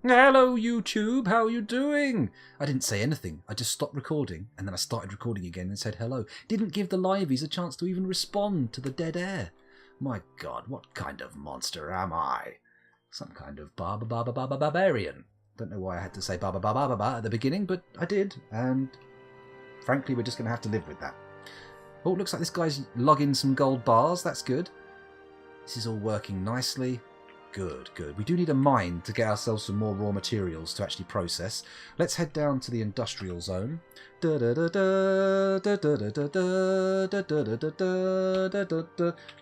Hello, YouTube. How are you doing? I didn't say anything. I just stopped recording, and then I started recording again and said hello. Didn't give the liveys a chance to even respond to the dead air. My God, what kind of monster am I? Some kind of barbarian. Don't know why I had to say at the beginning, but I did, and frankly, we're just going to have to live with that. Oh, it looks like this guy's logging some gold bars. That's good. This is all working nicely. Good, good. We do need a mine to get ourselves some more raw materials to actually process. Let's head down to the industrial zone. We're going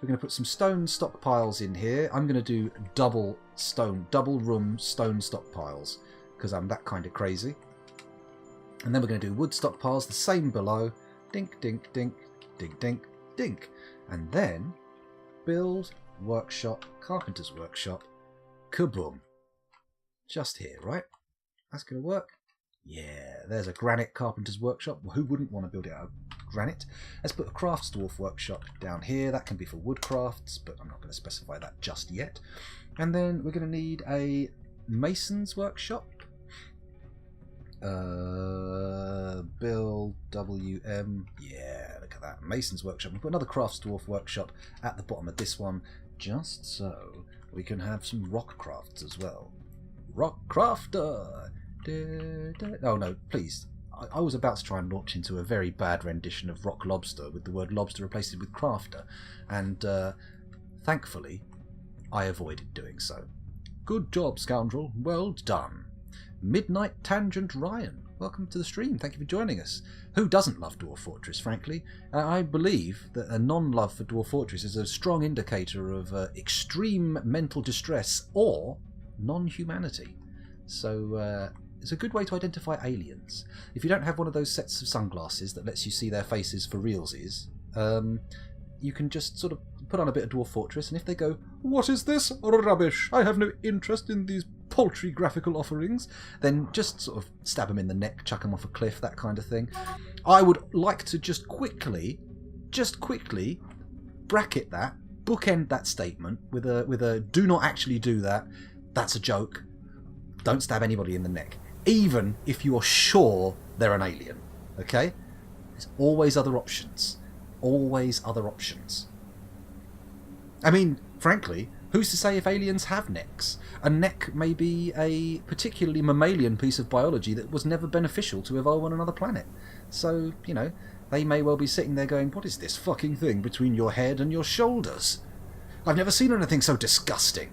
to put some stone stockpiles in here. I'm going to do double room stone stockpiles because I'm that kind of crazy. And then we're going to do wood stockpiles, the same below. Dink, dink, dink, dink, dink, dink. And then build workshop, carpenter's workshop, kaboom. Just here, right? That's going to work. Yeah, there's a granite carpenter's workshop. Well, who wouldn't want to build it out of granite? Let's put a crafts dwarf workshop down here. That can be for wood crafts, but I'm not going to specify that just yet. And then we're going to need a mason's workshop. Build WM. Yeah, look at that. Mason's workshop. We'll put another crafts dwarf workshop at the bottom of this one, just so we can have some rock crafts as well. Rock crafter. Oh no, please. I was about to try and launch into a very bad rendition of rock lobster with the word lobster replaced with crafter, and thankfully I avoided doing so. Good job, scoundrel. Well done. Midnight Tangent Ryan, welcome to the stream. Thank you for joining us. Who doesn't love Dwarf Fortress, frankly? I believe that a non-love for Dwarf Fortress is a strong indicator of extreme mental distress or non-humanity. So it's a good way to identify aliens. If you don't have one of those sets of sunglasses that lets you see their faces for realsies, you can just sort of put on a bit of Dwarf Fortress, and if they go, "What is this rubbish? I have no interest in these paltry graphical offerings," then just sort of stab them in the neck, chuck them off a cliff, that kind of thing. I would like to just quickly bracket that, bookend that statement with a do not actually do that. That's a joke. Don't stab anybody in the neck, even if you're sure they're an alien. Okay? There's always other options. Always other options. I mean, frankly, who's to say if aliens have necks? A neck may be a particularly mammalian piece of biology that was never beneficial to evolve on another planet. So, you know, they may well be sitting there going, "What is this fucking thing between your head and your shoulders? I've never seen anything so disgusting.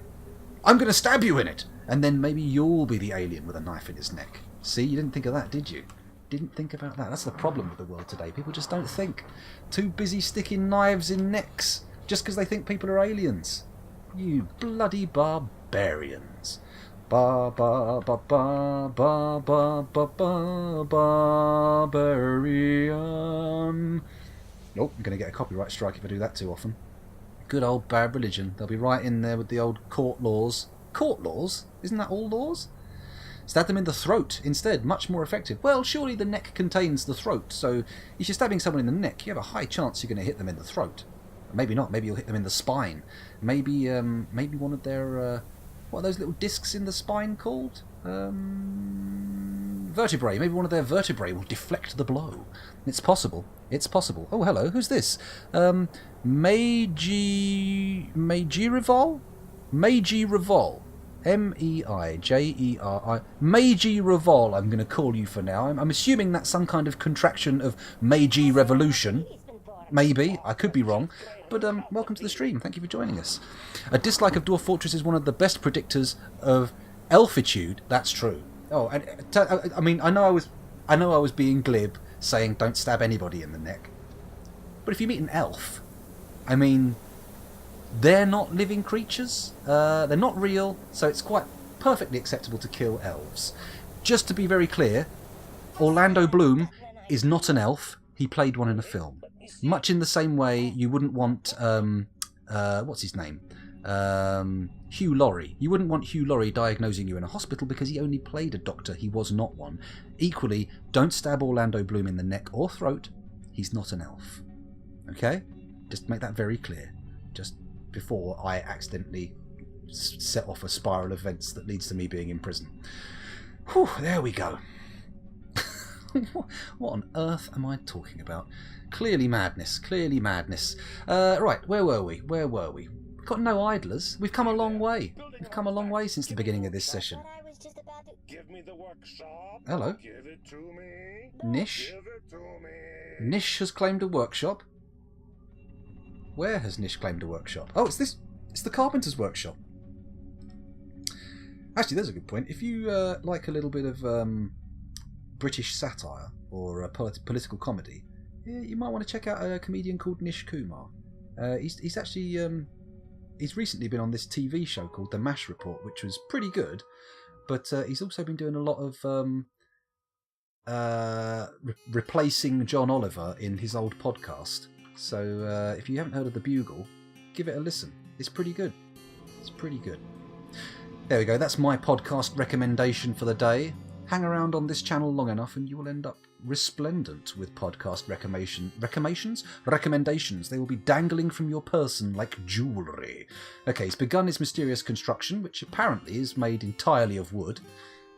I'm going to stab you in it." And then maybe you'll be the alien with a knife in his neck. See, you didn't think of that, did you? Didn't think about that. That's the problem with the world today. People just don't think. Too busy sticking knives in necks just because they think people are aliens. You bloody barbarians. Barbarian. Oh, I'm going to get a copyright strike if I do that too often. Good old bad religion. They'll be right in there with the old court laws. Court laws? Isn't that all laws? Stab them in the throat instead, much more effective. Well, surely the neck contains the throat, so if you're stabbing someone in the neck, you have a high chance you're going to hit them in the throat. Maybe not, maybe you'll hit them in the spine. Maybe one of their, what are those little discs in the spine called? Vertebrae. Maybe one of their vertebrae will deflect the blow. It's possible. It's possible. Oh, hello, who's this? Meiji Revol? Meiji Revol. Meijeri. Meiji Revol, I'm going to call you for now. I'm assuming that's some kind of contraction of Meiji Revolution. Maybe. I could be wrong. But welcome to the stream. Thank you for joining us. A dislike of Dwarf Fortress is one of the best predictors of elfitude. That's true. Oh, and I mean, I know I was being glib, saying don't stab anybody in the neck. But if you meet an elf, I mean, they're not living creatures. They're not real, so it's quite perfectly acceptable to kill elves. Just to be very clear, Orlando Bloom is not an elf. He played one in a film. Much in the same way you wouldn't want, what's his name? Hugh Laurie. You wouldn't want Hugh Laurie diagnosing you in a hospital because he only played a doctor. He was not one. Equally, don't stab Orlando Bloom in the neck or throat. He's not an elf. Okay? Just make that very clear. Just before I accidentally set off a spiral of events that leads to me being in prison. Whew, there we go. What on earth am I talking about? Clearly madness, clearly madness. Right, where were we? We've got no idlers. We've come a long way. We've come a long way since the beginning of this session. Give me the workshop. Hello. Give it to me. Nish? Give it to me. Nish has claimed a workshop. Where has Nish claimed a workshop? Oh, it's this. It's the carpenter's workshop. Actually, there's a good point. If you like a little bit of British satire or political comedy, you might want to check out a comedian called Nish Kumar. He's actually he's recently been on this TV show called The MASH Report, which was pretty good. But he's also been doing a lot of replacing John Oliver in his old podcast. So if you haven't heard of The Bugle, give it a listen. It's pretty good. It's pretty good. There we go. That's my podcast recommendation for the day. Hang around on this channel long enough and you will end up resplendent with podcast recommendations. They will be dangling from your person like jewellery. Okay, he's begun his mysterious construction, which apparently is made entirely of wood.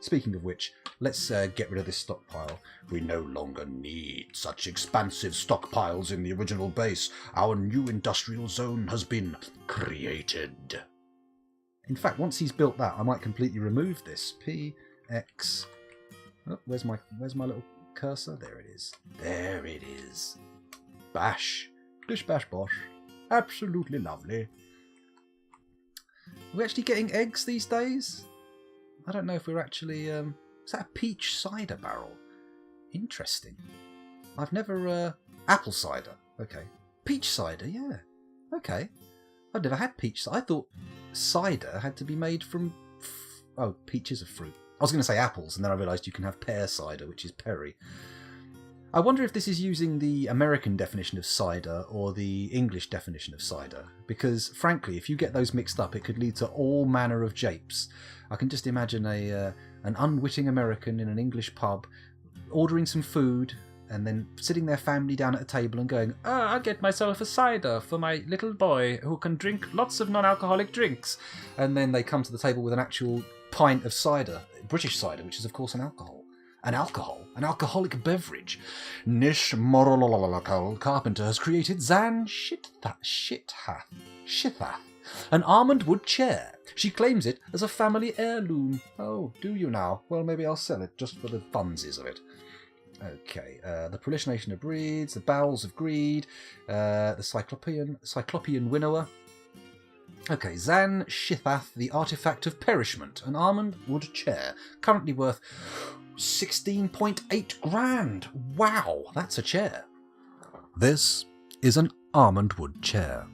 Speaking of which, let's get rid of this stockpile. We no longer need such expansive stockpiles in the original base. Our new industrial zone has been created. In fact, once he's built that, I might completely remove this. PX... Oh, where's my little cursor? There it is. There it is. Bash. Bish bash bosh. Absolutely lovely. Are we actually getting eggs these days? I don't know if we're actually... is that a peach cider barrel? Interesting. I've never... apple cider. Okay. Peach cider, yeah. Okay. I've never had peach cider. I thought cider had to be made from... Oh, peach is a fruit. I was going to say apples, and then I realised you can have pear cider, which is perry. I wonder if this is using the American definition of cider or the English definition of cider, because, frankly, if you get those mixed up, it could lead to all manner of japes. I can just imagine an unwitting American in an English pub ordering some food and then sitting their family down at a table and going, I'll get myself a cider for my little boy who can drink lots of non-alcoholic drinks. And then they come to the table with an actual pint of cider, British cider, which is of course an alcoholic beverage. Nish Morolololokal Carpenter has created Zan Shithath, an almond wood chair. She claims it as a family heirloom. Oh, do you now? Well, maybe I'll sell it just for the funsies of it. Okay, the proliferation of breeds, the bowels of greed, the cyclopean winnower. Okay, Zan Shithath, the artifact of perishment, an almond wood chair, currently worth 16.8 grand. Wow, that's a chair. This is an almond wood chair.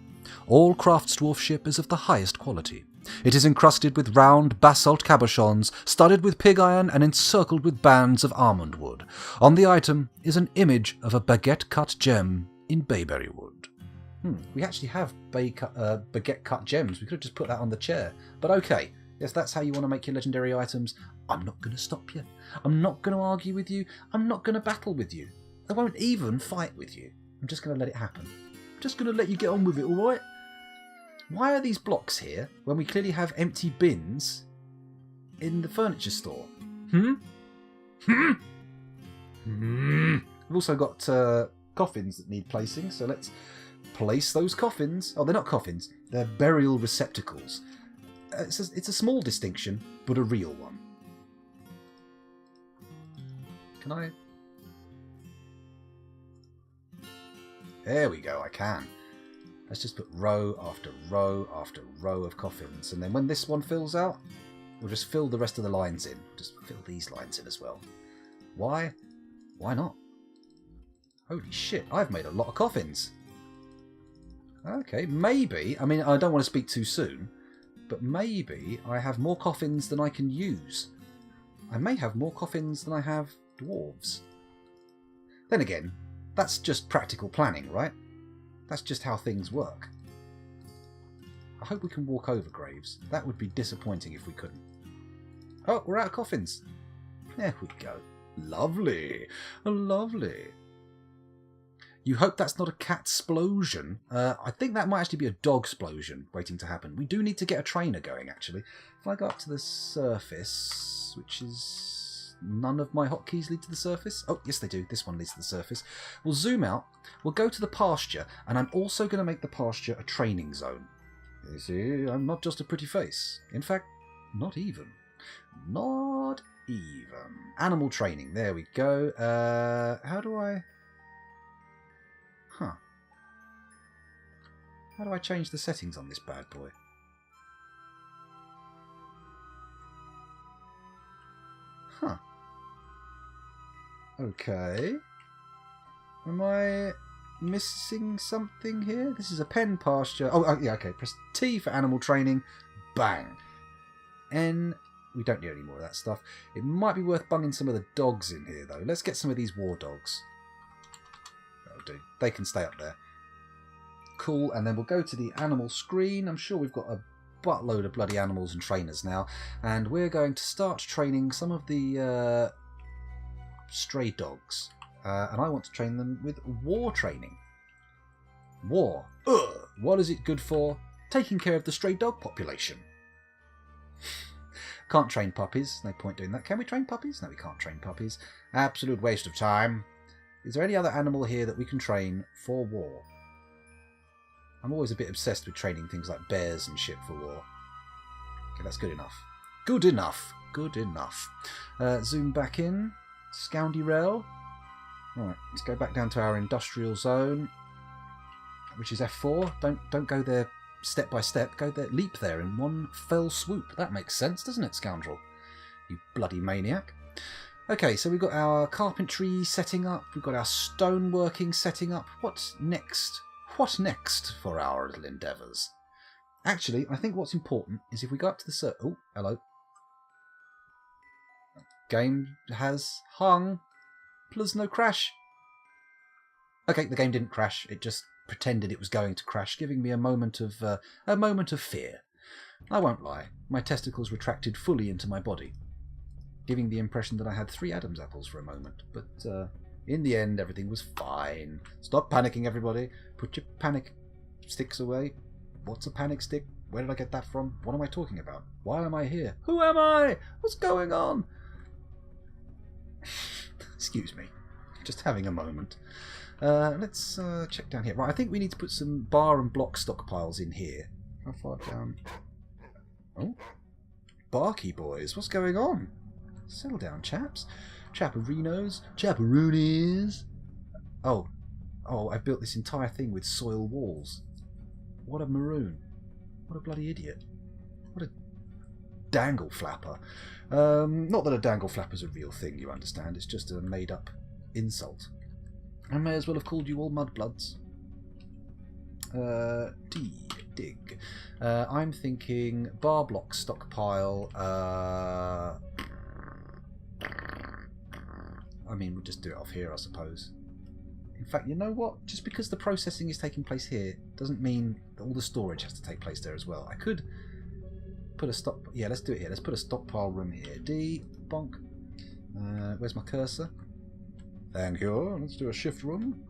All Crafts dwarfship is of the highest quality. It is encrusted with round basalt cabochons, studded with pig iron and encircled with bands of almond wood. On the item is an image of a baguette-cut gem in bayberry wood. We actually have baguette-cut gems. We could have just put that on the chair. But okay, if that's how you want to make your legendary items, I'm not going to stop you. I'm not going to argue with you. I'm not going to battle with you. I won't even fight with you. I'm just going to let it happen. I'm just going to let you get on with it, alright? Why are these blocks here when we clearly have empty bins in the furniture store? We've also got coffins that need placing, so let's place those coffins. Oh, they're not coffins. They're burial receptacles. It's a small distinction, but a real one. Can I? There we go, I can. Let's just put row after row after row of coffins. And then when this one fills out, we'll just fill the rest of the lines in. Just fill these lines in as well. Why? Why not? Holy shit, I've made a lot of coffins. Okay, maybe, I mean, I don't want to speak too soon, but maybe I have more coffins than I can use. I may have more coffins than I have dwarves. Then again, that's just practical planning, right? That's just how things work. I hope we can walk over graves. That would be disappointing if we couldn't. Oh, we're out of coffins. There we go. Lovely. Lovely. You hope that's not a cat-splosion. I think that might actually be a dog-splosion waiting to happen. We do need to get a trainer going, actually. If I go up to the surface, which is... none of my hotkeys lead to the surface. Oh, yes, they do. This one leads to the surface. We'll zoom out. We'll go to the pasture, and I'm also going to make the pasture a training zone. You see, I'm not just a pretty face. In fact, not even. Not even. Animal training. There we go. How do I... Huh. How do I change the settings on this bad boy? Huh. Okay. Am I missing something here? This is a pen pasture. Oh, yeah, okay. Press T for animal training. Bang. N. We don't need any more of that stuff. It might be worth bunging some of the dogs in here, though. Let's get some of these war dogs. That'll do. They can stay up there. Cool. And then we'll go to the animal screen. I'm sure we've got a buttload of bloody animals and trainers now. And we're going to start training some of the stray dogs. And I want to train them with war training. War. Ugh. What is it good for? Taking care of the stray dog population. Can't train puppies. No point doing that. Can we train puppies? No, we can't train puppies. Absolute waste of time. Is there any other animal here that we can train for war? I'm always a bit obsessed with training things like bears and shit for war. Okay, that's good enough. Good enough. Good enough. Zoom back in. Scoundy rail. Alright, let's go back down to our industrial zone, which is F4. Don't go there step by step. Go there, leap there in one fell swoop. That makes sense, doesn't it, scoundrel? You bloody maniac. Okay, so we've got our carpentry setting up. We've got our stoneworking setting up. What's next? What next for our little endeavours? Actually, I think what's important is if we go up to the oh, hello. Game has hung. Plus no crash. Okay, the game didn't crash. It just pretended it was going to crash, giving me a moment of fear. I won't lie. My testicles retracted fully into my body, giving the impression that I had 3 Adam's apples for a moment. But in the end, everything was fine. Stop panicking, everybody. Put your panic sticks away. What's a panic stick? Where did I get that from? What am I talking about? Why am I here? Who am I? What's going on? Excuse me. Just having a moment. Let's check down here. Right, I think we need to put some bar and block stockpiles in here. How far down? Oh. Barky boys, what's going on? Settle down, chaps. Chapperinos. Chapperoonies. Oh, I built this entire thing with soil walls. What a maroon. What a bloody idiot. What a dangle flapper. Not that a dangle flapper's a real thing, you understand. It's just a made-up insult. I may as well have called you all mudbloods. Dig. I'm thinking bar block stockpile. I mean, we'll just do it off here, I suppose. In fact, you know what? Just because the processing is taking place here doesn't mean that all the storage has to take place there as well. I could put a stock... Yeah, let's do it here. Let's put a stockpile room here. D, bonk. Where's my cursor? Thank you. Let's do a shift room.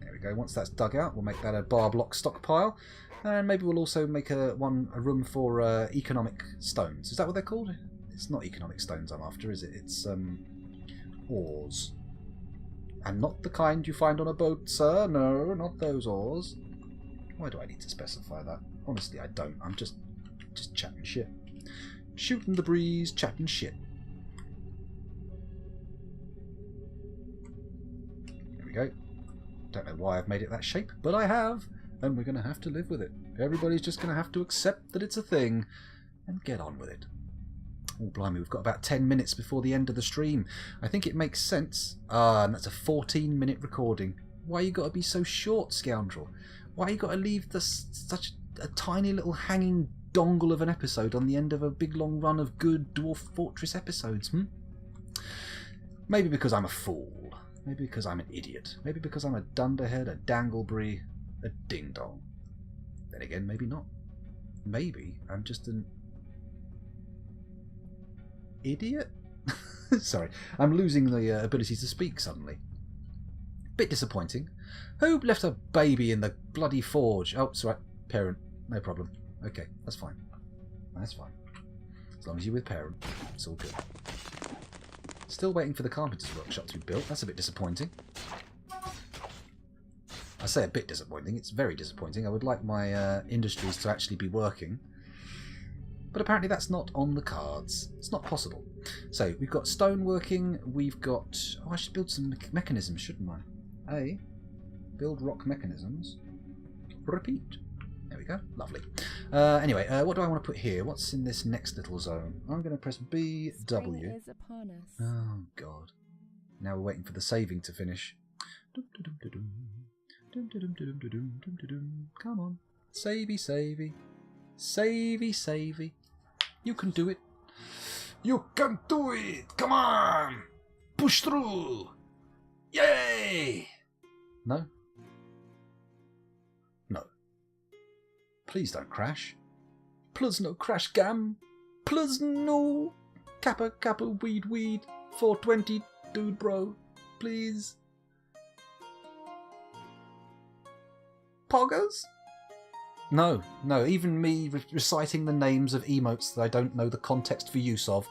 There we go. Once that's dug out, we'll make that a bar block stockpile. And maybe we'll also make a room for economic stones. Is that what they're called? It's not economic stones I'm after, is it? It's ores. And not the kind you find on a boat, sir. No, not those ores. Why do I need to specify that? Honestly, I don't. I'm just chatting shit. Shooting the breeze, chatting shit. There we go. Don't know why I've made it that shape, but I have. And we're going to have to live with it. Everybody's just going to have to accept that it's a thing and get on with it. Oh, blimey, we've got about 10 minutes before the end of the stream. I think it makes sense. And that's a 14-minute recording. Why you got to be so short, scoundrel? Why you got to leave such a tiny little hanging dongle of an episode on the end of a big long run of good Dwarf Fortress episodes, Maybe because I'm a fool. Maybe because I'm an idiot. Maybe because I'm a dunderhead, a dangleberry, a ding-dong. Then again, maybe not. Maybe I'm just an idiot? Sorry, I'm losing the ability to speak suddenly. Bit disappointing. Who left a baby in the bloody forge? Oh, it's right. Parent. No problem. Okay, that's fine. That's fine. As long as you're with parent, it's all good. Still waiting for the carpenter's workshop to be built. That's a bit disappointing. I say a bit disappointing. It's very disappointing. I would like my industries to actually be working. But apparently that's not on the cards. It's not possible. So we've got stone working. We've got... Oh, I should build some mechanisms, shouldn't I? Build rock mechanisms. Repeat. There we go. Lovely. Anyway, what do I want to put here? What's in this next little zone? I'm going to press B, W. Spring is upon us. Oh, God. Now we're waiting for the saving to finish. Come on. Savey, savey. Savey, savey. You can do it. You can do it. Come on. Push through. Yay. No? No. Please don't crash. Plus no crash gam. Plus no. Kappa, kappa, weed, weed. 420, dude, bro. Please. Poggers? No, no, even me reciting the names of emotes that I don't know the context for use of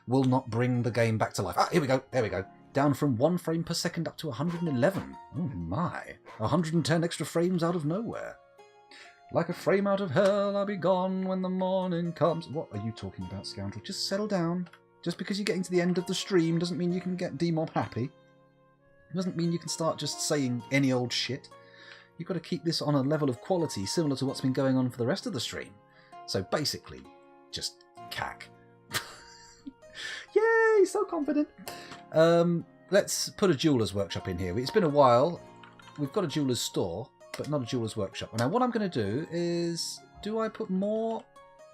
will not bring the game back to life. Ah, here we go, there we go. Down from 1 frame per second up to 111. Oh my. 110 extra frames out of nowhere. Like a frame out of hell, I'll be gone when the morning comes. What are you talking about, scoundrel? Just settle down. Just because you're getting to the end of the stream doesn't mean you can get demob happy. It doesn't mean you can start just saying any old shit. You've got to keep this on a level of quality similar to what's been going on for the rest of the stream. So basically, just cack. Yay, so confident. Let's put a jeweller's workshop in here. It's been a while. We've got a jeweller's store, but not a jeweller's workshop. Now what I'm going to do is, do I put more...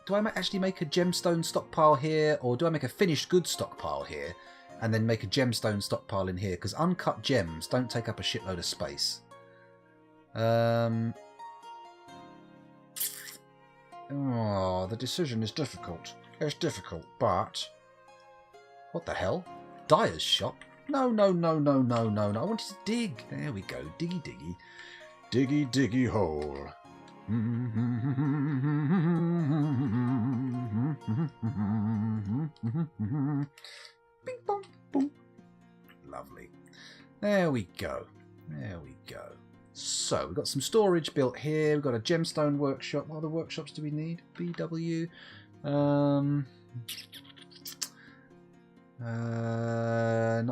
Do I actually make a gemstone stockpile here, or do I make a finished goods stockpile here, and then make a gemstone stockpile in here? Because uncut gems don't take up a shitload of space. Oh, the decision is difficult. It's difficult, but... What the hell? Dyer's shop? No, no, no, no, no, no, no. I wanted to dig. There we go. Diggy, diggy. Diggy, diggy hole. Bing, bong, boom. Lovely. There we go. There we go. So, we've got some storage built here. We've got a gemstone workshop. What other workshops do we need? BW. Not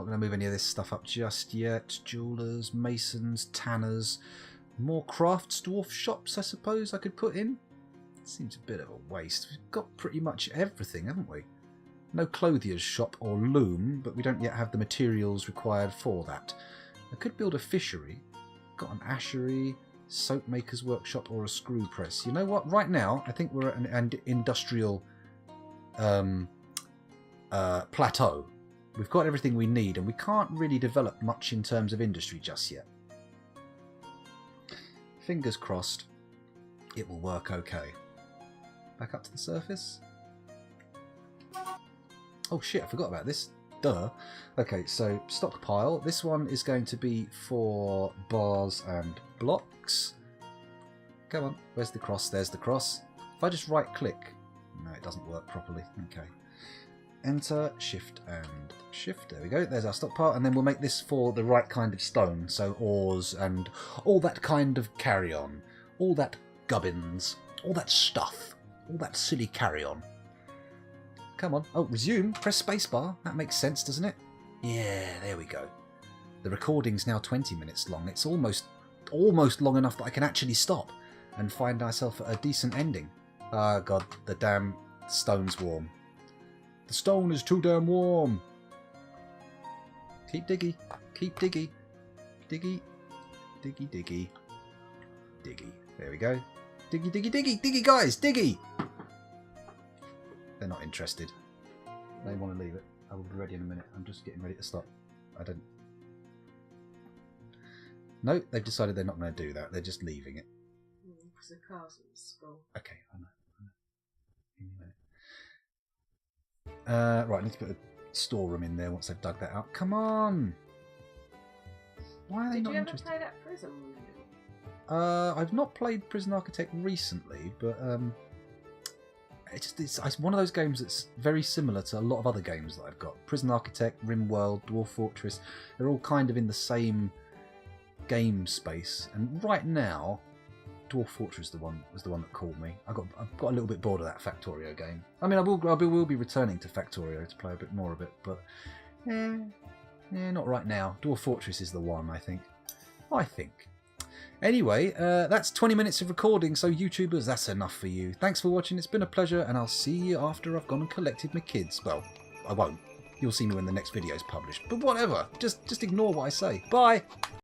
going to move any of this stuff up just yet. Jewelers, masons, tanners. More crafts, dwarf shops, I suppose I could put in. Seems a bit of a waste. We've got pretty much everything, haven't we? No clothier's shop or loom, but we don't yet have the materials required for that. I could build a fishery. Got an ashery, soap maker's workshop, or a screw press. You know what? Right now, I think we're at an industrial plateau. We've got everything we need, and we can't really develop much in terms of industry just yet. Fingers crossed, it will work okay. Back up to the surface. Oh shit, I forgot about this. Duh. Okay, so stockpile. This one is going to be for bars and blocks. Come on, where's the cross? There's the cross. If I just right click... No, it doesn't work properly. Okay. Enter, shift and shift. There we go. There's our stockpile. And then we'll make this for the right kind of stone. So ores and all that kind of carry-on. All that gubbins. All that stuff. All that silly carry-on. Come on. Oh, resume. Press spacebar. That makes sense, doesn't it? Yeah, there we go. The recording's now 20 minutes long. It's almost long enough that I can actually stop and find myself a decent ending. Ah, God, the damn stone's warm. The stone is too damn warm. Keep diggy. Keep diggy. Diggy. Diggy, diggy. Diggy. There we go. Diggy, diggy, diggy. Diggy, guys. Diggy. They're not interested. They want to leave it. I will be ready in a minute. I'm just getting ready to stop. I don't... No, they've decided they're not going to do that. They're just leaving it. Because the car's at the school. Okay, I know. In a minute. Right, I need to put a storeroom in there once they've dug that out. Come on! Why are they Did not you ever interested? play that prison movie? I've not played Prison Architect recently, but it's one of those games that's very similar to a lot of other games that I've got. Prison Architect, RimWorld, Dwarf Fortress, they're all kind of in the same game space. And right now, Dwarf Fortress was the one that called me. I've got a little bit bored of that Factorio game. I mean, I will be returning to Factorio to play a bit more of it, but not right now. Dwarf Fortress is the one, I think. Anyway, that's 20 minutes of recording, so YouTubers, that's enough for you. Thanks for watching, it's been a pleasure, and I'll see you after I've gone and collected my kids. Well, I won't. You'll see me when the next video is published. But whatever, just ignore what I say. Bye!